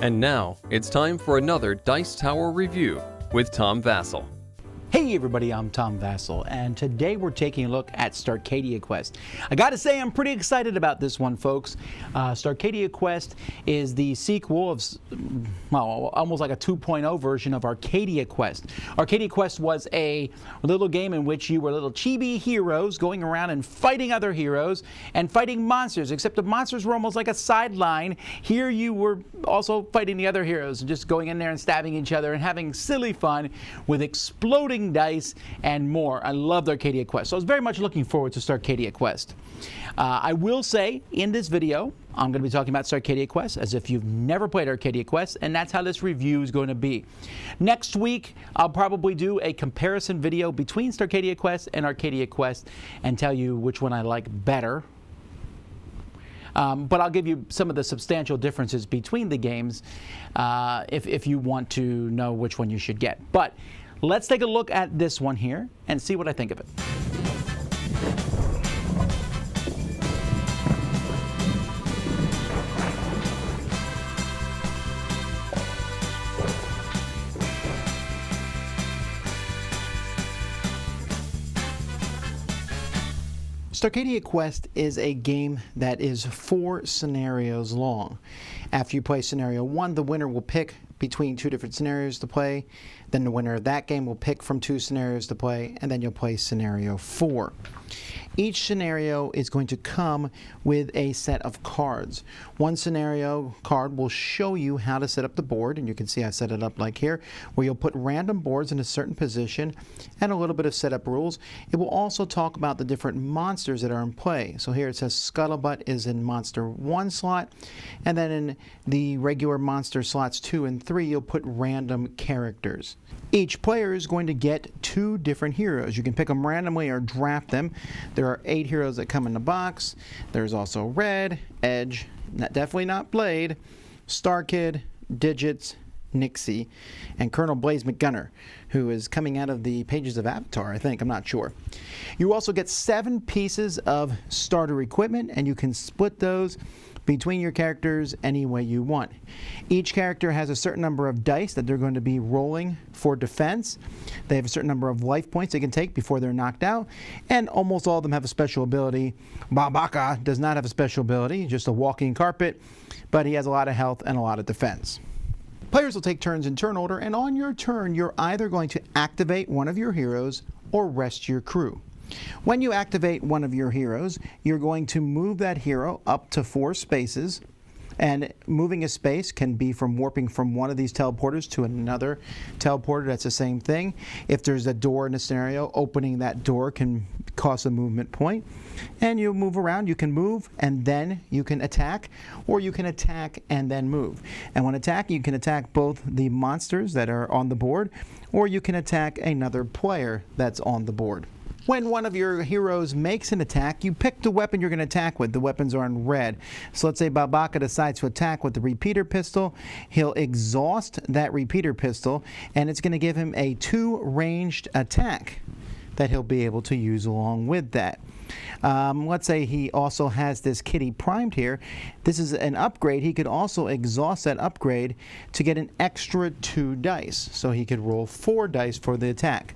And now, it's time for another Dice Tower review with Tom Vasel. Hey everybody, I'm Tom Vasel, and today we're taking a look at Starcadia Quest. I gotta say, I'm pretty excited about this one, folks. Starcadia Quest is the sequel of, well, almost like a 2.0 version of Arcadia Quest. Arcadia Quest was a little game in which you were little chibi heroes going around and fighting other heroes and fighting monsters, except the monsters were almost like a sideline. Here you were also fighting the other heroes and just going in there and stabbing each other and having silly fun with exploding dice and more. I loved Arcadia Quest, so I was very much looking forward to Starcadia Quest. I will say in this video I'm going to be talking about Starcadia Quest as if you've never played Arcadia Quest, and that's how this review is going to be. Next week I'll probably do a comparison video between Starcadia Quest and Arcadia Quest and tell you which one I like better. But I'll give you some of the substantial differences between the games if you want to know which one you should get. But let's take a look at this one here and see what I think of it. Starcadia Quest is a game that is 4 scenarios long. After you play scenario 1, the winner will pick between 2 different scenarios to play. Then the winner of that game will pick from 2 scenarios to play, and then you'll play scenario 4. Each scenario is going to come with a set of cards. One scenario card will show you how to set up the board, and you can see I set it up like here, where you'll put random boards in a certain position and a little bit of setup rules. It will also talk about the different monsters that are in play. So here it says Scuttlebutt is in monster 1 slot, and then in the regular monster slots 2 and 3 you'll put random characters. Each player is going to get 2 different heroes. You can pick them randomly or draft them. There are 8 heroes that come in the box. There's also Red, Edge, definitely not Blade, Starkid, Digits, Nixie, and Colonel Blaze McGunner, who is coming out of the pages of Avatar, I think. I'm not sure. You also get 7 pieces of starter equipment, and you can split those between your characters any way you want. Each character has a certain number of dice that they're going to be rolling for defense. They have a certain number of life points they can take before they're knocked out, and almost all of them have a special ability. Babaka does not have a special ability, just a walking carpet, but he has a lot of health and a lot of defense. Players will take turns in turn order, and on your turn you're either going to activate one of your heroes or rest your crew. When you activate one of your heroes, you're going to move that hero up to 4 spaces, and moving a space can be from warping from one of these teleporters to another teleporter. That's the same thing. If there's a door in a scenario, opening that door can cost a movement point. And you move around. You can move and then you can attack, or you can attack and then move. And when attacking, you can attack both the monsters that are on the board, or you can attack another player that's on the board. When one of your heroes makes an attack, you pick the weapon you're going to attack with. The weapons are in red. So let's say Babaka decides to attack with the repeater pistol. He'll exhaust that repeater pistol, and it's going to give him a 2 ranged attack that he'll be able to use along with that. Let's say he also has this kitty primed here. This is an upgrade. He could also exhaust that upgrade to get an extra 2 dice. So he could roll 4 dice for the attack.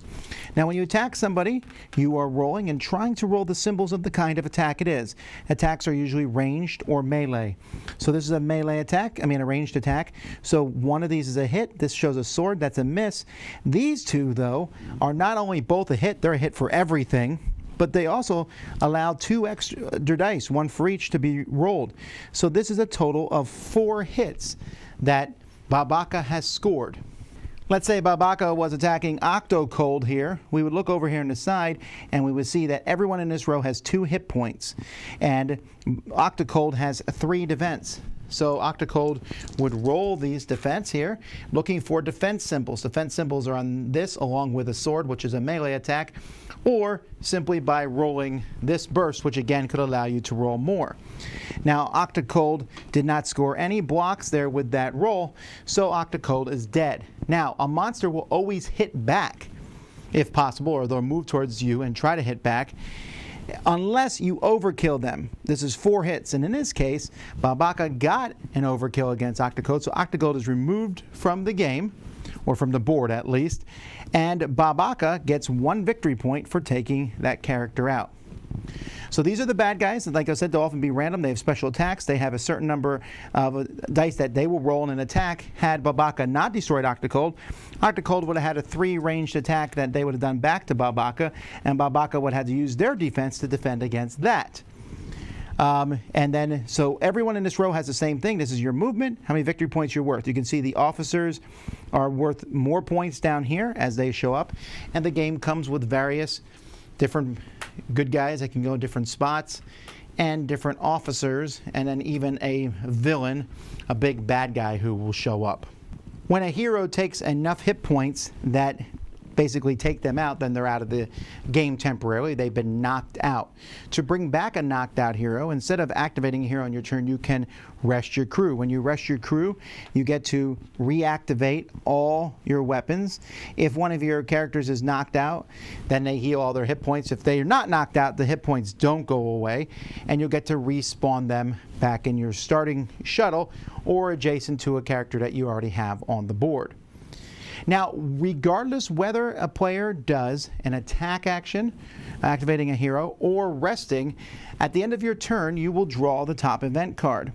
Now when you attack somebody, you are rolling and trying to roll the symbols of the kind of attack it is. Attacks are usually ranged or melee. So this is a melee attack, a ranged attack. So one of these is a hit. This shows a sword. That's a miss. These 2, though, are not only both a hit, they're a hit for everything, but they also allow 2 extra dice, 1 for each, to be rolled. So this is a total of 4 hits that Babaka has scored. Let's say Babaka was attacking Octocold here. We would look over here on the side and we would see that everyone in this row has 2 hit points. And Octocold has 3 defense. So Octocold would roll these defense here, looking for defense symbols. Defense symbols are on this along with a sword, which is a melee attack, or simply by rolling this burst, which again could allow you to roll more. Now Octocold did not score any blocks there with that roll, so Octocold is dead. Now a monster will always hit back if possible, or they'll move towards you and try to hit back. unless you overkill them. This is 4 hits, and in this case, Babaka got an overkill against Octogold, so Octogold is removed from the game, or from the board at least, and Babaka gets 1 victory point for taking that character out. So these are the bad guys. Like I said, they'll often be random. They have special attacks. They have a certain number of dice that they will roll in an attack. Had Babaka not destroyed Octogold, Octogold would have had a 3 ranged attack that they would have done back to Babaka, and Babaka would have to use their defense to defend against that. And then, so everyone in this row has the same thing. This is your movement, how many victory points you're worth. You can see the officers are worth more points down here as they show up, and the game comes with various different good guys that can go in different spots, and different officers, and then even a villain, a big bad guy who will show up. When a hero takes enough hit points that basically take them out, then they're out of the game temporarily. They've been knocked out. To bring back a knocked out hero, instead of activating a hero on your turn, you can rest your crew. When you rest your crew, you get to reactivate all your weapons. If one of your characters is knocked out, then they heal all their hit points. If they are not knocked out, the hit points don't go away, and you'll get to respawn them back in your starting shuttle or adjacent to a character that you already have on the board. Now, regardless whether a player does an attack action, activating a hero, or resting, at the end of your turn, you will draw the top event card.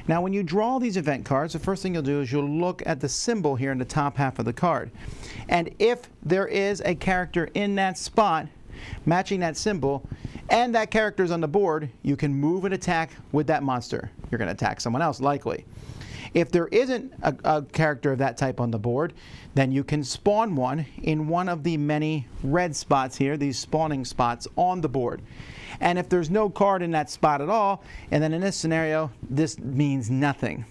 Now, when you draw these event cards, the first thing you'll do is you'll look at the symbol here in the top half of the card. And if there is a character in that spot matching that symbol, and that character is on the board, you can move and attack with that monster. You're going to attack someone else, likely. If there isn't a character of that type on the board, then you can spawn one in one of the many red spots here, these spawning spots on the board. And if there's no card in that spot at all, and then in this scenario, this means nothing.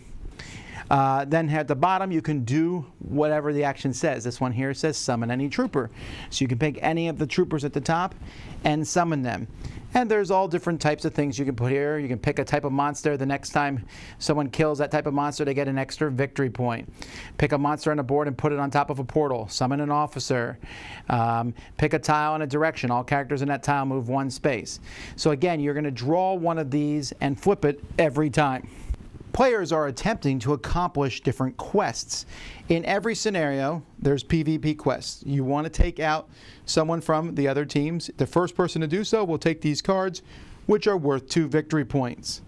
Then at the bottom, you can do whatever the action says. This one here says summon any trooper. So you can pick any of the troopers at the top and summon them. And there's all different types of things you can put here. You can pick a type of monster. The next time someone kills that type of monster, they get an extra victory point. Pick a monster on the board and put it on top of a portal. Summon an officer. Pick a tile in a direction. All characters in that tile move 1 space. So again, you're going to draw one of these and flip it every time. Players are attempting to accomplish different quests. In every scenario, there's PvP quests. You want to take out someone from the other teams. The first person to do so will take these cards, which are worth 2 victory points.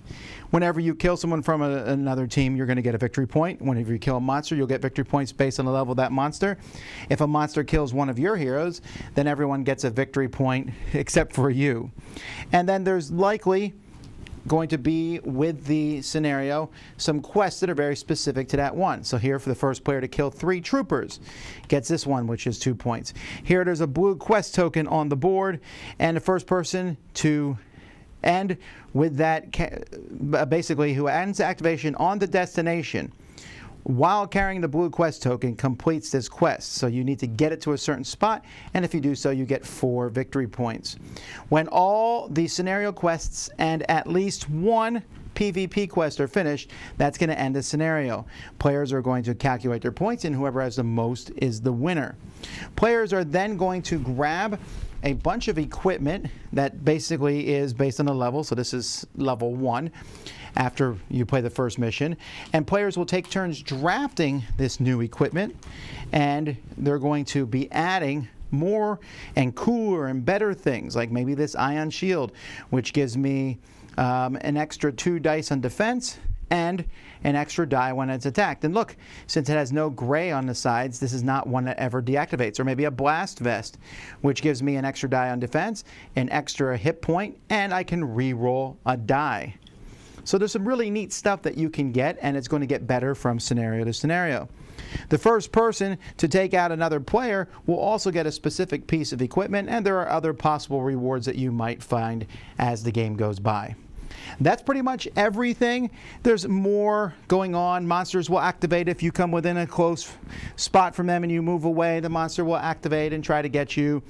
Whenever you kill someone from another team, you're going to get a victory point. Whenever you kill a monster, you'll get victory points based on the level of that monster. If a monster kills one of your heroes, then everyone gets a victory point except for you. And then there's likely going to be, with the scenario, some quests that are very specific to that one. So here, for the first player to kill 3 troopers, gets this one, which is 2 points. Here there's a blue quest token on the board, and the first person to end with that, basically who ends activation on the destination while carrying the blue quest token, completes this quest. So you need to get it to a certain spot, and if you do so, you get 4 victory points. When all the scenario quests and at least 1 PvP quest are finished, that's going to end the scenario. Players are going to calculate their points, and whoever has the most is the winner. Players are then going to grab a bunch of equipment that basically is based on the level. So this is level 1 after you play the first mission, and players will take turns drafting this new equipment, and they're going to be adding more and cooler and better things, like maybe this ion shield, which gives me an extra 2 dice on defense and an extra die when it's attacked. And look, since it has no gray on the sides, this is not one that ever deactivates. Or maybe a blast vest, which gives me an extra die on defense, an extra hit point, and I can re-roll a die. So there's some really neat stuff that you can get, and it's going to get better from scenario to scenario. The first person to take out another player will also get a specific piece of equipment, and there are other possible rewards that you might find as the game goes by. That's pretty much everything. There's more going on. Monsters will activate if you come within a close spot from them and you move away. The monster will activate and try to get you.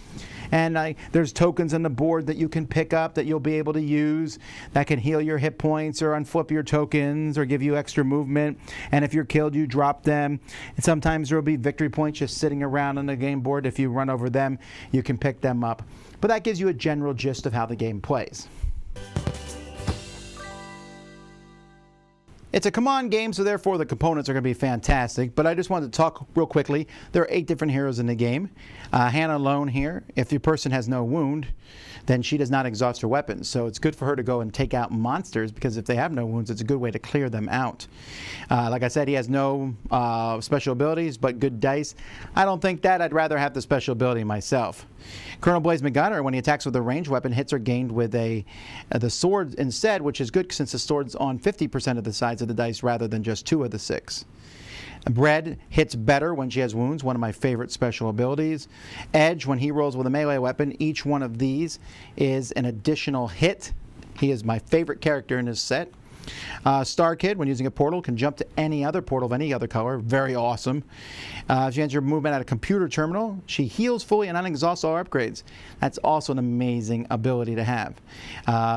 And there's tokens on the board that you can pick up that you'll be able to use that can heal your hit points or unflip your tokens or give you extra movement. And if you're killed, you drop them. And sometimes there will be victory points just sitting around on the game board. If you run over them, you can pick them up. But that gives you a general gist of how the game plays. It's a command game, so therefore the components are going to be fantastic, but I just wanted to talk real quickly. There are 8 different heroes in the game. Hannah alone here, if the person has no wound, then she does not exhaust her weapons. So it's good for her to go and take out monsters, because if they have no wounds, it's a good way to clear them out. Like I said, he has no special abilities, but good dice. I don't think that. I'd rather have the special ability myself. Colonel Blaze McGunner, when he attacks with a ranged weapon, hits are gained with the sword instead, which is good since the sword's on 50% of the sides of the dice rather than just 2 of the 6. Bread hits better when she has wounds, one of my favorite special abilities. Edge, when he rolls with a melee weapon, each one of these is an additional hit. He is my favorite character in this set. Star Kid, when using a portal, can jump to any other portal of any other color. Very awesome. She ends her movement at a computer terminal. She heals fully and unexhausts all upgrades. That's also an amazing ability to have.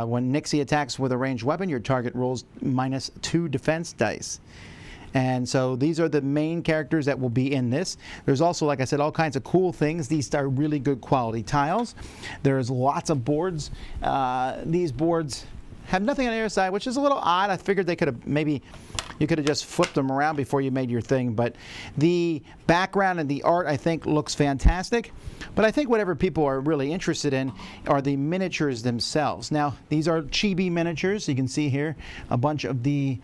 When Nixie attacks with a ranged weapon, your target rolls -2 defense dice. And so these are the main characters that will be in this. There's also, like I said, all kinds of cool things. These are really good quality tiles. There's lots of boards. These boards have nothing on the other side, which is a little odd. I figured they could have you could have just flipped them around before you made your thing. But the background and the art, I think, looks fantastic. But I think whatever people are really interested in are the miniatures themselves. Now, these are chibi miniatures. You can see here a bunch of the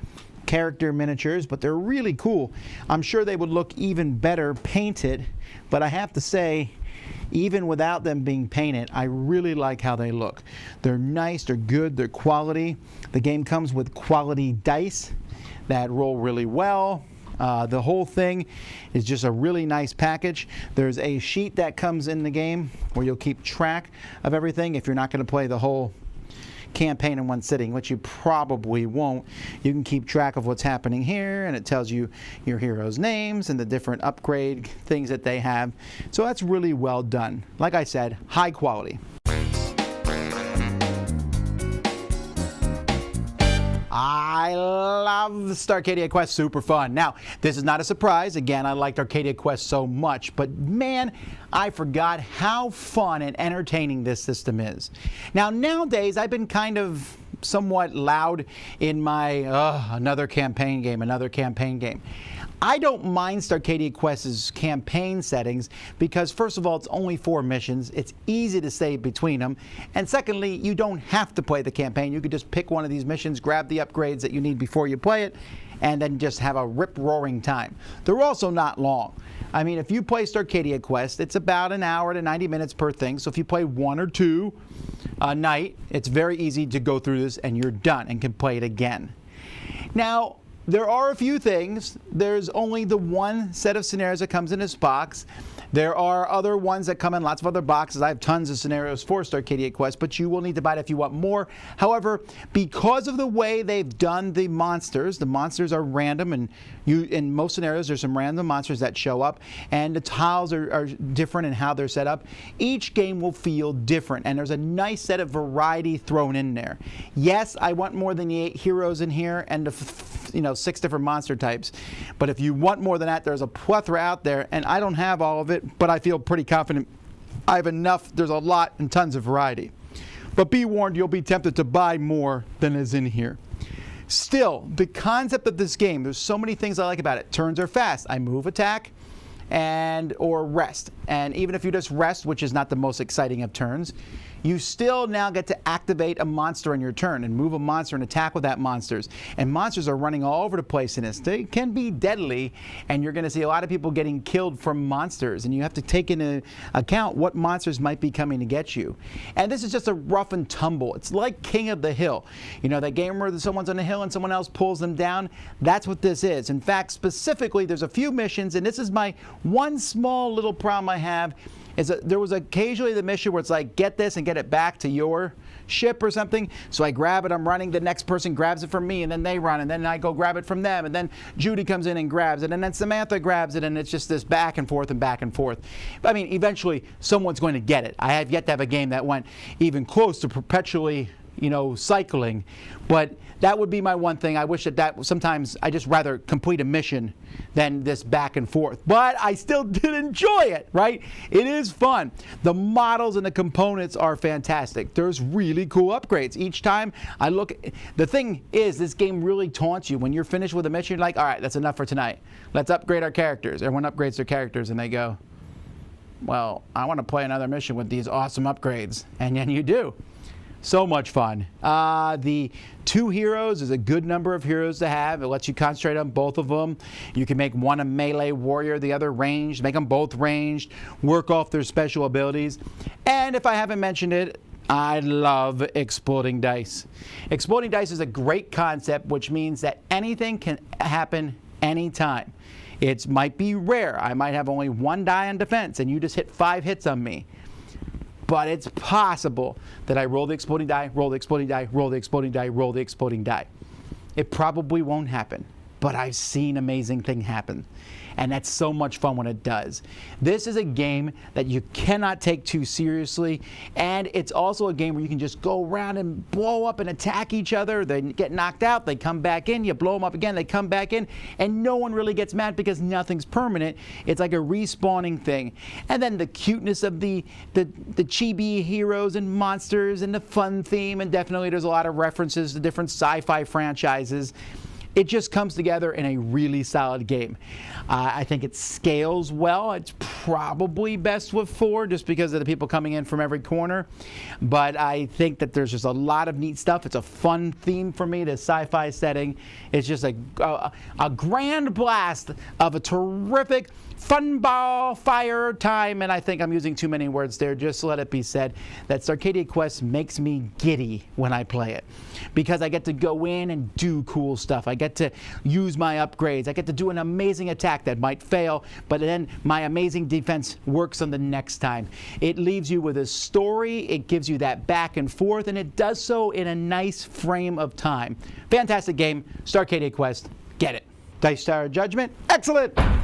character miniatures, but they're really cool. I'm sure they would look even better painted, but I have to say, even without them being painted, I really like how they look. They're nice, they're good, they're quality. The game comes with quality dice that roll really well. The whole thing is just a really nice package. There's a sheet that comes in the game where you'll keep track of everything if you're not going to play the whole campaign in one sitting, which you probably won't. You can keep track of what's happening here, and it tells you your heroes' names and the different upgrade things that they have. So that's really well done. Like I said, high quality. I love Starcadia Quest, super fun. Now, this is not a surprise. Again, I liked Arcadia Quest so much, but man, I forgot how fun and entertaining this system is. Now, nowadays, I've been kind of somewhat loud in my, another campaign game. I don't mind Starcadia Quest's campaign settings because, first of all, it's only 4 missions. It's easy to stay between them. And secondly, you don't have to play the campaign. You could just pick one of these missions, grab the upgrades that you need before you play it, and then just have a rip-roaring time. They're also not long. I mean, if you play Starcadia Quest, it's about an hour to 90 minutes per thing. So if you play 1 or 2 a night, it's very easy to go through this and you're done and can play it again. Now, there are a few things. There's only the one set of scenarios that comes in this box. There are other ones that come in lots of other boxes. I have tons of scenarios for Starcadia Quest, but you will need to buy it if you want more. However, because of the way they've done the monsters are random, and in most scenarios there's some random monsters that show up, and the tiles are different in how they're set up. Each game will feel different, and there's a nice set of variety thrown in there. Yes, I want more than the 8 heroes in here and the 6 different monster types, but if you want more than that, there's a plethora out there, and I don't have all of it, but I feel pretty confident I have enough. There's a lot and tons of variety. But be warned, you'll be tempted to buy more than is in here. Still, the concept of this game, there's so many things I like about it. Turns are fast. I move, attack, or rest. And even if you just rest, which is not the most exciting of turns, you still now get to activate a monster on your turn and move a monster and attack with that monsters. And monsters are running all over the place in this. They can be deadly, and you're going to see a lot of people getting killed from monsters. And you have to take into account what monsters might be coming to get you. And this is just a rough and tumble. It's like King of the Hill. You know, that game where someone's on the hill and someone else pulls them down? That's what this is. In fact, specifically, there's a few missions, and this is my one small little problem I have, is that there was occasionally the mission where it's like, get this and get it back to your ship or something. So I grab it, I'm running, the next person grabs it from me, and then they run, and then I go grab it from them, and then Judy comes in and grabs it, and then Samantha grabs it, and it's just this back and forth and back and forth. I mean, eventually someone's going to get it. I have yet to have a game that went even close to perpetually, cycling, but that would be my one thing. I wish that sometimes I just rather complete a mission than this back and forth. But I still did enjoy it, right? It is fun. The models and the components are fantastic. There's really cool upgrades. Each time I look, the thing is, this game really taunts you. When you're finished with a mission, you're like, all right, that's enough for tonight. Let's upgrade our characters. Everyone upgrades their characters and they go, well, I want to play another mission with these awesome upgrades. And then you do. So much fun. The 2 heroes is a good number of heroes to have. It lets you concentrate on both of them. You can make one a melee warrior, the other ranged, make them both ranged, work off their special abilities. And if I haven't mentioned it, I love exploding dice. Exploding dice is a great concept, which means that anything can happen anytime. It might be rare. I might have only 1 die on defense, and you just hit 5 hits on me. But it's possible that I roll the exploding die, roll the exploding die, roll the exploding die, roll the exploding die. It probably won't happen, but I've seen amazing things happen. And that's so much fun when it does. This is a game that you cannot take too seriously, and it's also a game where you can just go around and blow up and attack each other. They get knocked out, they come back in, you blow them up again, they come back in, and no one really gets mad because nothing's permanent. It's like a respawning thing. And then the cuteness of the chibi heroes and monsters and the fun theme, and definitely there's a lot of references to different sci-fi franchises. It just comes together in a really solid game. I think it scales well. It's probably best with 4 just because of the people coming in from every corner. But I think that there's just a lot of neat stuff. It's a fun theme for me, the sci-fi setting. It's just a grand blast of a terrific fun ball fire time. And I think I'm using too many words there. Just let it be said that Starcadia Quest makes me giddy when I play it, because I get to go in and do cool stuff. I get to use my upgrades. I get to do an amazing attack that might fail, but then my amazing defense works on the next time. It leaves you with a story. It gives you that back and forth, and it does so in a nice frame of time. Fantastic game, Starcadia Quest. Get it. Dice Tower Judgment, excellent.